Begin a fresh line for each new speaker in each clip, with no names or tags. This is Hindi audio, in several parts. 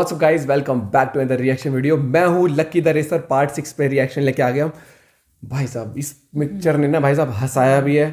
What's up guys, welcome back to another reaction video. मैं हूँ लक्की द रेसर, पार्ट 6 पे रिएक्शन लेके आ गया हूँ। भाई साहब इस पिक्चर ने ना भाई साहब हंसाया भी है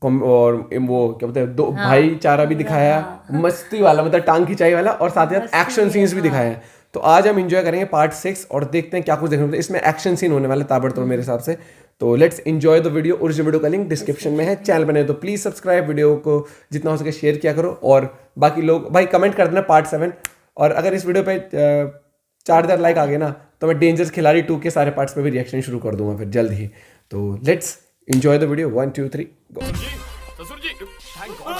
और वो क्या बोलते हैं, दो भाईचारा भी दिखाया, मस्ती वाला मतलब टांग खिंचाई वाला, और साथ ही साथ एक्शन सीन्स भी दिखाए हैं। तो आज हम एंजॉय करेंगे पार्ट 6 और देखते हैं क्या कुछ देखने को मिलता है। इसमें एक्शन सीन होने वाले ताबड़तोड़ मेरे हिसाब से। तो let's enjoy the video. Original video का लिंक डिस्क्रिप्शन में है। चैनल बने तो प्लीज सब्सक्राइब, वीडियो को जितना हो सके शेयर किया करो, और बाकी लोग भाई कमेंट कर देना पार्ट 7। और अगर इस वीडियो पे 4000 लाइक आ गए ना तो मैं डेंजर्स खिलाड़ी 2 के सारे पार्ट्स पे भी रिएक्शन शुरू कर दूंगा फिर जल्द ही। तो लेट्स एंजॉय द वीडियो। 1 2 3 गो।
ससुर जी, थैंक गॉड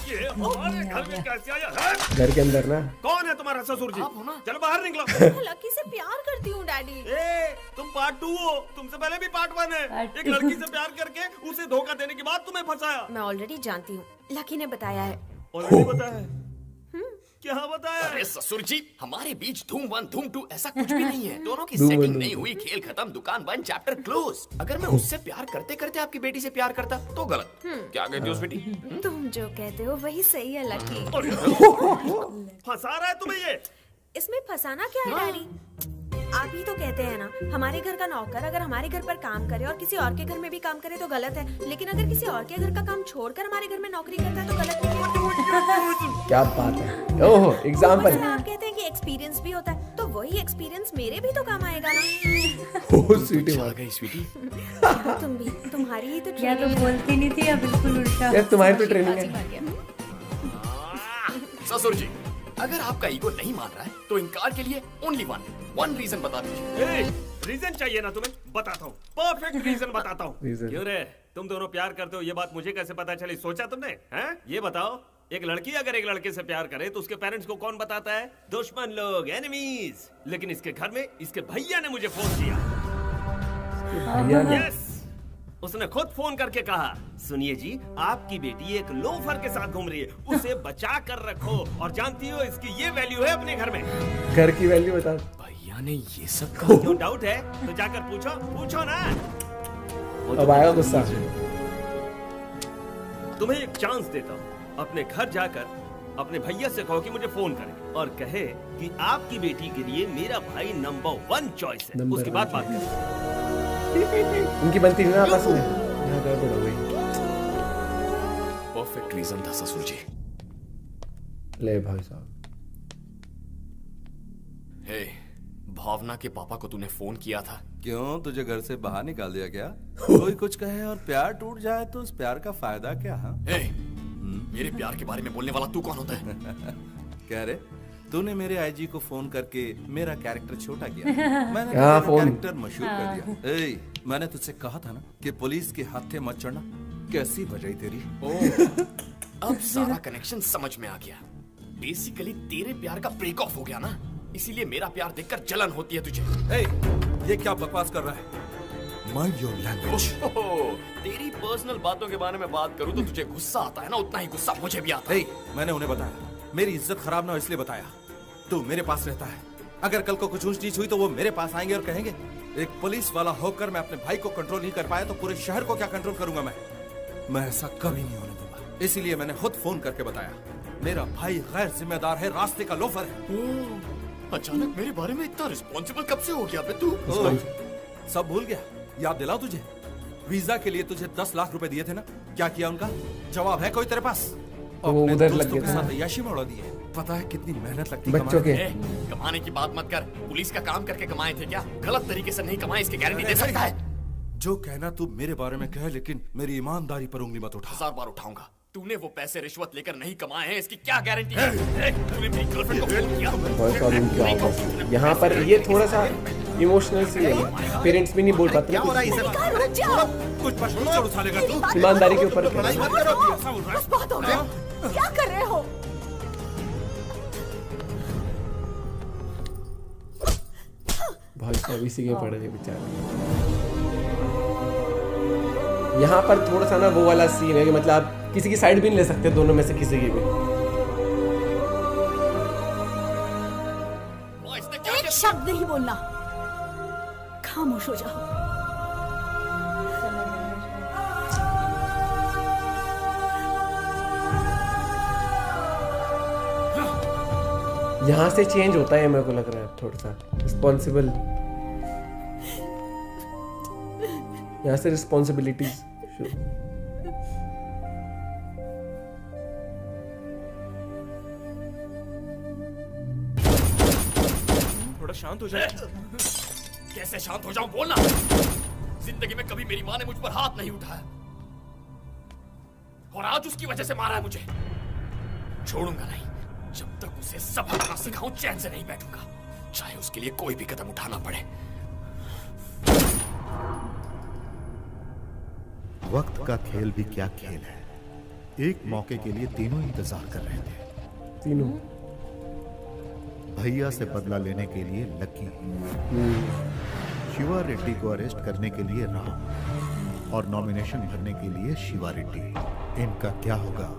ये हमारे घर में कैसे आया है?
घर के अंदर ना
कौन है तुम्हारा ससुर जी?
आप हो ना?
चलो बाहर निकलो।
लकी से प्यार करती हूँ डैडी।
ए, तुम पार्ट 2 हो, तुमसे पहले भी पार्ट 1 है। एक लड़की से प्यार करके उसे धोखा देने के बाद तुम्हें फंसाया।
मैं ऑलरेडी जानती हूँ, लकी ने बताया है।
ऑलरेडी बताया है? क्या बताया?
अरे ससुर जी, हमारे बीच धूम 1 धूम 2 ऐसा कुछ भी नहीं है। दोनों की सेटिंग नहीं हुई, खेल खत्म, दुकान बंद, चैप्टर क्लोज। अगर मैं उससे प्यार करते करते आपकी बेटी से प्यार करता तो गलत। क्या कहती हो उस बेटी?
तुम जो कहते हो वही सही है लकी।
फंसा रहा है तुम्हें ये?
इसमें फंसाना क्या है डैडी? आप ही तो कहते हैं ना, हमारे घर का नौकर अगर हमारे घर पर काम करे और किसी और के घर में भी काम करे तो गलत है, लेकिन अगर किसी और के घर का काम छोड़कर हमारे घर में नौकरी करता है तो गलत नहीं है।
क्या बात है। ओहो एग्जांपल।
आप कहते हैं कि एक्सपीरियंस भी होता है, तो वही एक्सपीरियंस मेरे भी तो काम आएगा ना।
ओह स्वीटी
आ गई स्वीटी।
तुम भी, तुम्हारी ही तो
या तो बोलती नहीं थी या बिल्कुल उल्टा।
यार तुम्हारी तो ट्रेनिंग है।
ससुर जी, अगर आपका ईगो नहीं मान रहा है तो इनकार के लिए ओनली वन रीजन बता दीजिए।
रीजन चाहिए ना तुम्हें? बताता हूँ, परफेक्ट रीजन बताता हूँ।
Reason।
क्यों रे, तुम दोनों प्यार करते हो ये बात मुझे कैसे पता चली? सोचा तुमने? हैं? ये बताओ, एक लड़की अगर एक लड़के से प्यार करे तो उसके पेरेंट्स को कौन बताता है? दुश्मन लोग, एनिमीज। लेकिन इसके घर में इसके भैया ने मुझे फोन किया।
भैया ने
यस, उसने खुद फोन करके कहा, सुनिए जी, आपकी बेटी एक लोफर के साथ घूम रही है, उसे बचा कर रखो। और जानती हो इसकी ये वैल्यू है अपने घर में।
घर की वैल्यू बता।
भैया ने ये सब कहा?
क्यों डाउट है तो जाकर पूछो ना।
अब आएगा गुस्सा।
तुम्हें एक चांस देता हूँ, अपने घर जाकर अपने भैया से कहो कि मुझे फोन करे और कहे कि आपकी बेटी के लिए मेरा भाई नंबर 1 चॉइस है।
नंबर
उसके बाद बात करें।
उनकी बनती नहीं ना आपस में। यहाँ गड़बड़ हो गई।
परफेक्ट रीजन था ससुर जी।
ले भाई साहब।
हे, भावना के पापा को तूने फोन किया था?
क्यों, तुझे घर से बाहर निकाल दिया क्या? कोई कुछ कहे और प्यार टूट जाए तो उस प्यार का फायदा क्या? हाँ,
हे, मेरे प्यार के बारे में बोलने वाला तू कौन होता है?
कह रहे तूने मेरे आईजी को फोन करके मेरा कैरेक्टर छोटा किया। मैंने
हाँ,
तेरा
फोन।
कैरेक्टर मशहूर कर दिया। ए, मैंने तुझसे कहा था ना कि पुलिस के हाथे मत चढ़ना। कैसी बजाई तेरी।
ओह, अब सारा कनेक्शन समझ में आ गया। बेसिकली तेरे प्यार का ब्रेक ऑफ हो गया ना, इसीलिए मेरा प्यार देखकर जलन होती है तुझे।
ए, ये क्या बकवास कर रहा है? Mind your language.
तेरी पर्सनल बातों के बारे में बात करूं तो तुझे गुस्सा आता है ना, उतना ही गुस्सा मुझे भी आता है।
ए, मैंने उन्हें बताया, मेरी इज्जत खराब ना हो इसलिए बताया। तू मेरे पास रहता है, अगर कल को कुछ ऊंच नीच हुई तो वो मेरे पास आएंगे और कहेंगे एक पुलिस वाला होकर मैं अपने भाई को कंट्रोल नहीं कर पाया तो पूरे शहर को क्या कंट्रोल करूंगा मैं ऐसा कभी नहीं होने दूंगा। इसीलिए मैंने खुद फोन करके बताया, मेरा भाई गैर जिम्मेदार है, रास्ते का लोफर है।
अचानक मेरे बारे में इतना रिस्पॉन्सिबल कब से हो गया बे तू?
सब भूल गया? याद दिलाओ तुझे, वीजा के लिए तुझे 10 लाख रुपए दिए थे ना, क्या किया उनका? जवाब है कोई तेरे पास?
वो
अपने
उधर लग
दोस्तों
गया
के
था।
साथ अय्याशी में उड़ा दिए। पता है कितनी मेहनत लगती
बच्चों के।
ए, कमाने की बात मत कर। पुलिस का काम करके कमाए थे क्या? गलत तरीके से नहीं कमाए, इसकी गारंटी दे सकता है?
जो कहना तू मेरे बारे में कह, लेकिन मेरी ईमानदारी पर उंगली मत उठा।
1000 बार उठाऊंगा। तूने वो पैसे रिश्वत लेकर नहीं कमाए हैं, इसकी क्या गारंटी है? तूने मेरी गर्लफ्रेंड को फोन किया?
बहुत सारी उनकी आवाज़। यहाँ पर ये थोड़ा सा इमोशनल सी है। पेरेंट्स भी नहीं बोल पाते ना कुछ।
कुछ प्रश्न छोड़ उठा लेगा तू?
ईमानदारी के ऊपर
बस बहुत हो गया। क्या कर रहे हो?
भाई साहब इसी के पड़ गए बेचारे। यहाँ पर थोड़ा सा ना वो वाला सीन है कि मतलब आप किसी की साइड भी नहीं ले सकते, दोनों में से किसी की भी।
इसने क्या
एक शब्द नहीं बोलना, खामोश हो जाओ।
यहाँ से चेंज होता है, मेरे को लग रहा है थोड़ा सा रिस्पॉन्सिबल, यहाँ से रिस्पॉन्सिबिलिटीज।
थोड़ा शांत हो जाए।
कैसे शांत हो जाऊं, बोलना। जिंदगी में कभी मेरी माँ ने मुझ पर हाथ नहीं उठाया, और आज उसकी वजह से मारा है मुझे। छोड़ूंगा नहीं जब तक उसे सबक ना सिखाऊं, चैन से नहीं बैठूंगा, चाहे उसके लिए कोई भी कदम उठाना पड़े।
वक्त का खेल भी क्या खेल है। एक मौके के लिए तीनों इंतजार कर रहे थे।
तीनों
भैया से बदला लेने के लिए लकी, शिवा रेड्डी को अरेस्ट करने के लिए राम, और नॉमिनेशन भरने के लिए शिवा रेड्डी। इनका क्या होगा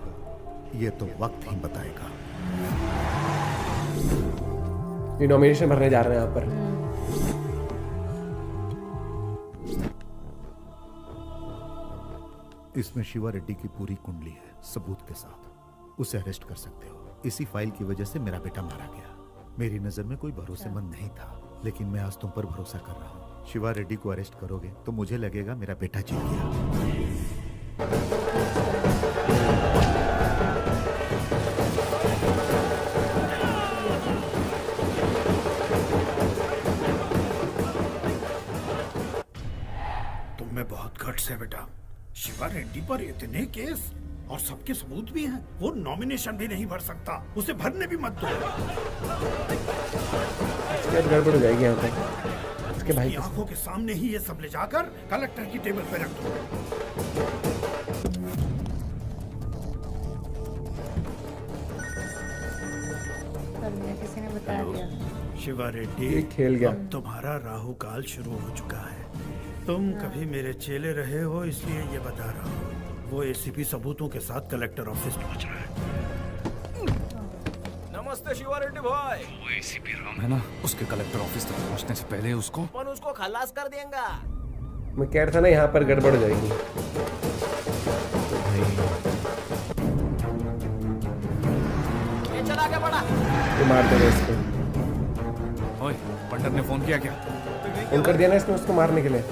ये तो वक्त ही बताएगा।
ये नॉमिनेशन भरने जा रहे हैं यहाँ पर।
इसमें शिवा रेड्डी की पूरी कुंडली है सबूत के साथ। उसे अरेस्ट कर सकते हो। इसी फाइल की वजह से मेरा बेटा मारा गया। मेरी नजर में कोई भरोसेमंद नहीं था, लेकिन मैं आज तुम पर भरोसा कर रहा हूँ। शिवा रेड्डी को अरेस्ट करोगे तो मुझे लगेगा मेरा बेटा जीत गया।
तुम में बहुत गट्स है बेटा। शिवा रेड्डी पर इतने केस और सबके सबूत भी हैं। वो नॉमिनेशन भी नहीं भर सकता, उसे भरने भी मत दो।
इसके बाद गड़बड़ हो जाएगी यहाँ पर। इसके भाई
उसकी आंखों के सामने ही ये सब ले जाकर कलेक्टर की टेबल पे रख दो।
किसी ने बता दिया।
शिवा रेड्डी,
ये खेल गया।
अब तुम्हारा राहु काल शुरू हो चुका है। तुम कभी मेरे चेले रहे हो, इसलिए ये बता रहा हूँ। वो एसीपी सबूतों के साथ कलेक्टर ऑफिस पहुंच रहा है।
नमस्ते शिवा रेड्डी भाई।
वो एसीपी राम है ना, उसके कलेक्टर ऑफिस तक पहुंचने से पहले उसको
अपन उसको खलास कर देंगे।
मैं कह रहा था ना यहाँ पर गड़बड़ हो जाएगी।
ये चला के बड़ा।
ये मार देगा इसको।
ओए, पंडित ने फोन किया क्या?
फोन कर दिया ना इसने उसको मारने के लिए।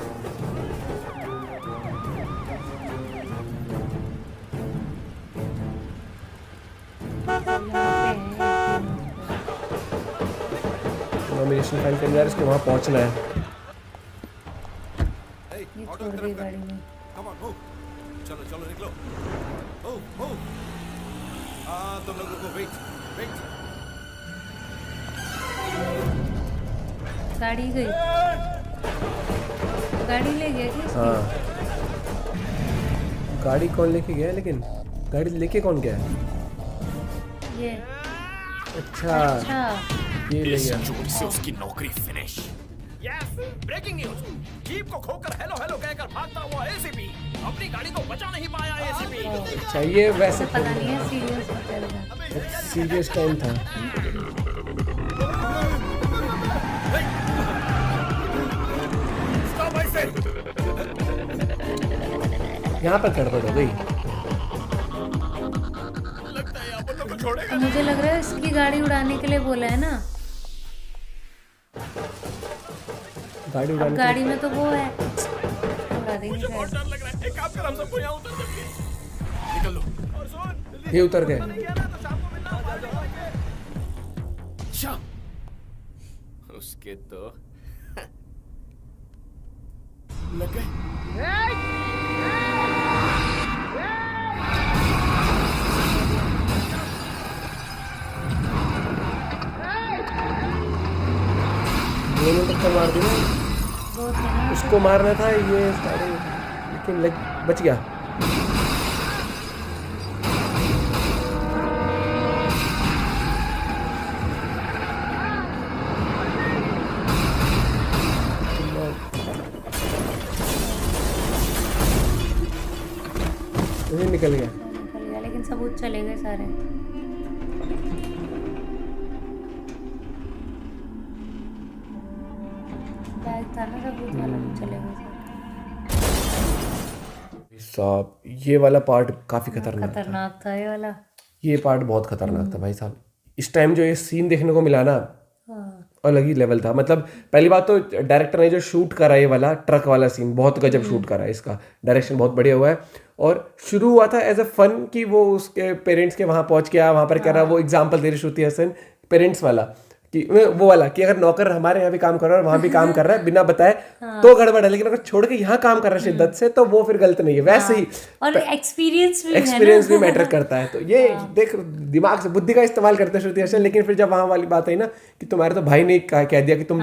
नॉमिनेशन फाइल करने जा रहे हैं, इसको वहाँ पहुँचना है।
ये छोड़ दी गाड़ी में।
Come on, move. चलो चलो निकलो। Move, move. तुम लोगों को वेट।
गाड़ी गई, गाड़ी ले गया क्या इसकी?
हाँ, गाड़ी कौन लेके गया है? लेकिन गाड़ी लेके कौन गया है?
ये
अच्छा, ये ले
इस
गया।
चोर से उसकी नौकरी finish.
Yes, breaking news. Jeep को खोकर हेलो हेलो कहकर भागता हुआ एसीपी अपनी गाड़ी को बचा नहीं पाया। एसीपी
अच्छा, ये वैसे
पता नहीं है, सीरियस होटल में।
सीरियस टाइम था।
स्टॉप ऐसे।
यहाँ पर गड़बड़ हो गई।
लगता है अपन लोग को छोड़ेगा।
तो मुझे लग रहा है इसकी गाड़ी उड़ाने के लिए बोला है ना।
गाड़ी
अब
उड़ाने
गाड़ी में तो वो है, उड़ा देंगे शायद।
बहुत डर लग रहा है। एक काम कर, हम सबको यहाँ उतर देंगे।
निकल लो।
और सुन,
ये उतर गए।
किया ना तो शाम को मिलना।
अच्छा, उसके तो लग गए।
दोनों टक्कर मार दी ना।
वो थे ना,
उसको मारना था ये सारे, लेकिन बच गया। ये निकल गया।
निकल गया, लेकिन सबूत चले गए सारे। बैग था ना, सबूत वाला भी चले गए सारे।
साहब, ये वाला पार्ट काफी खतरनाक था।
खतरनाक था ये वाला।
ये पार्ट बहुत खतरनाक था भाई साहब। इस टाइम जो ये सीन देखने को मिला ना, अलग ही लेवल था। मतलब पहली बात तो डायरेक्टर ने जो शूट करा ये वाला ट्रक वाला सीन बहुत गजब शूट करा है, इसका डायरेक्शन बहुत बढ़िया हुआ है। और शुरू हुआ था एज अ फन कि वो उसके पेरेंट्स के वहाँ पहुँच गया, वहाँ पर कह रहा वो एग्जाम्पल दे रही श्रुति हसन पेरेंट्स वाला कि वो वाला कि अगर नौकर हमारे यहाँ भी काम कर रहा है और वहाँ भी काम कर रहा है बिना बताए तो गड़बड़ है, लेकिन अगर छोड़ के यहाँ काम कर रहा है शिद्दत से तो वो फिर गलत नहीं है। वैसे ही
और
एक्सपीरियंस भी मैटर करता है। तो ये देख दिमाग से बुद्धि का इस्तेमाल करते हैं श्रुति हसन। लेकिन फिर जब वहाँ वाली बात आई ना कि तुम्हारे तो भाई ने कह दिया कि तुम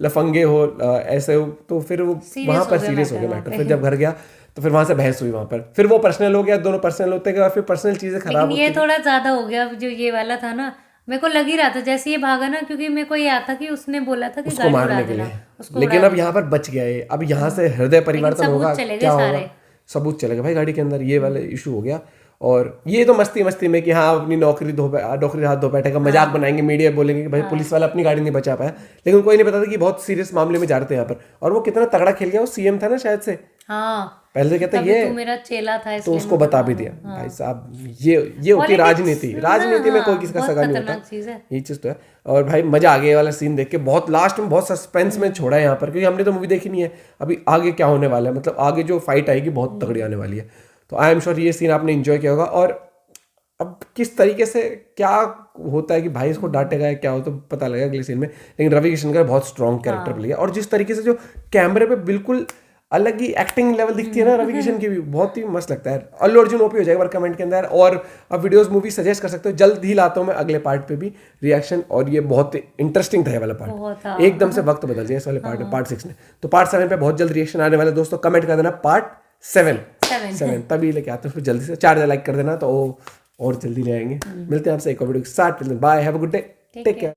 लफंगे हो, ऐसे हो, तो फिर वो वहाँ पर सीरियस हो गया मैटर। फिर जब घर गया तो फिर वहां से बहस हुई वहां पर, फिर वो पर्सनल हो गया, दोनों पर्सनल होते गए और फिर पर्सनल चीजें खराब होती।
ये थोड़ा ज्यादा हो गया जो ये वाला था ना, मेरे को लग ही रहा था जैसे ये भागा ना, क्योंकि मेरे को याद था कि उसने बोला था कि
उसको
गाड़ी
मारने
उड़ा
के
देना,
लिए। लेकिन अब यहाँ पर बच गया ये, अब यहाँ से हृदय परिवर्तन होगा, क्या होगा,
सारे
सबूत चलेगा भाई गाड़ी के अंदर। ये वाला इशू हो गया। और ये तो मस्ती मस्ती में कि हाँ अपनी नौकरी हाथ धो बैठेगा, मजाक बनाएंगे, मीडिया बोलेंगे कि भाई पुलिस वाला अपनी गाड़ी नहीं बचा पाया, लेकिन कोई नहीं पता था कि बहुत सीरियस मामले में जा रहे थे यहाँ पर। और वो कितना तगड़ा खेल गया, वो सीएम था ना शायद से,
हाँ
पहले से कहते
तभी
ये
तू मेरा चेला था,
तो
इसलिए
उसको बता भी दिया। भाई साहब ये होती राजनीति। राजनीति में कोई किसी का सगा नहीं होता, ये चीज तो है। और भाई मजा आ गया वाला सीन देख के, बहुत लास्ट में बहुत सस्पेंस में छोड़ा है यहाँ पर, क्योंकि हमने तो मूवी देखी नहीं है अभी आगे क्या होने वाला है, मतलब आगे जो फाइट आएगी बहुत तगड़ी आने वाली है। तो आई एम श्योर ये सीन आपने एंजॉय किया होगा। और अब किस तरीके से क्या होता है कि भाई इसको डांटेगा या क्या हो, तो पता लगेगा अगले सीन में। लेकिन रवि किशन का बहुत स्ट्रॉन्ग कैरेक्टर प्ले है, और जिस तरीके से जो कैमरे पे बिल्कुल अलग ही एक्टिंग लेवल दिखती है ना रवि किशन की भी, बहुत ही मस्त लगता है। अल्लू अर्जुन ओपी हो जाएगा कमेंट के अंदर। और अब वीडियोस मूवी सजेस्ट कर सकते हो, जल्द ही लाता हूँ मैं अगले पार्ट पे भी रिएक्शन। और ये बहुत इंटरेस्टिंग था ये वाला पार्ट, एकदम से वक्त बदल जाए इस वाले पार्ट में, पार्ट 6 में। तो पार्ट 7 पे बहुत जल्द रिएक्शन आने वाला है दोस्तों, कमेंट कर देना पार्ट 7 तभी लेके आते हैं फिर जल्दी से। 4 लाइक कर देना तो और जल्दी ले आएंगे। मिलते हैं आपसे एक और वीडियो के साथ। Bye, have a good day, take care.